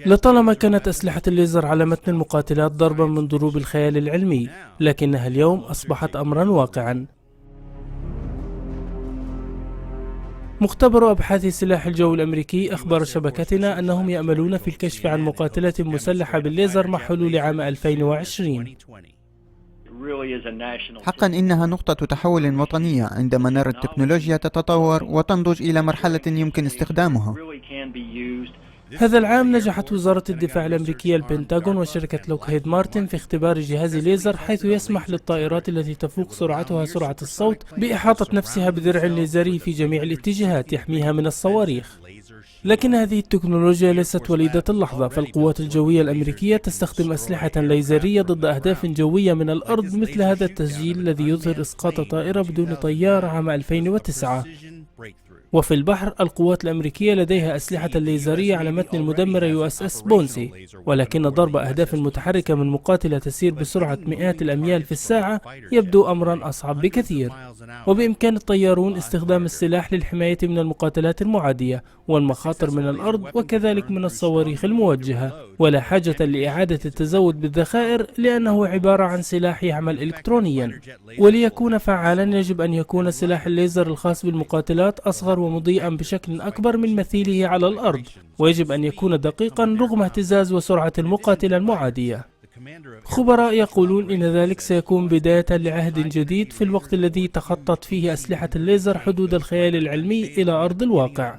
لطالما كانت أسلحة الليزر على متن المقاتلات ضربا من ضروب الخيال العلمي، لكنها اليوم أصبحت أمرا واقعا. مختبر أبحاث سلاح الجو الأمريكي أخبر شبكتنا أنهم يأملون في الكشف عن مقاتلة مسلحة بالليزر مع حلول عام 2020. حقا إنها نقطة تحول وطنية عندما نرى التكنولوجيا تتطور وتنضج إلى مرحلة يمكن استخدامها. هذا العام نجحت وزارة الدفاع الأمريكية البنتاغون وشركة لوكهيد مارتن في اختبار جهاز ليزر، حيث يسمح للطائرات التي تفوق سرعتها سرعة الصوت بإحاطة نفسها بدرع ليزري في جميع الاتجاهات يحميها من الصواريخ. لكن هذه التكنولوجيا ليست وليدة اللحظة، فالقوات الجوية الأمريكية تستخدم أسلحة ليزرية ضد أهداف جوية من الأرض، مثل هذا التسجيل الذي يظهر إسقاط طائرة بدون طيار عام 2009. وفي البحر، القوات الأمريكية لديها أسلحة ليزرية على متن المدمرة USS بونسي، ولكن ضرب أهداف متحركة من مقاتلة تسير بسرعة مئات الأميال في الساعة يبدو أمرا أصعب بكثير. وبإمكان الطيارون استخدام السلاح للحماية من المقاتلات المعادية والمخاطر من الأرض، وكذلك من الصواريخ الموجهة، ولا حاجة لإعادة التزود بالذخائر لأنه عبارة عن سلاح يعمل إلكترونيا. وليكون فعالا يجب أن يكون سلاح الليزر الخاص بالمقاتلات أصغر ومضيئا بشكل أكبر من مثيله على الأرض، ويجب أن يكون دقيقا رغم اهتزاز وسرعة المقاتلة المعادية. خبراء يقولون إن ذلك سيكون بداية لعهد جديد في الوقت الذي تخطت فيه أسلحة الليزر حدود الخيال العلمي إلى أرض الواقع.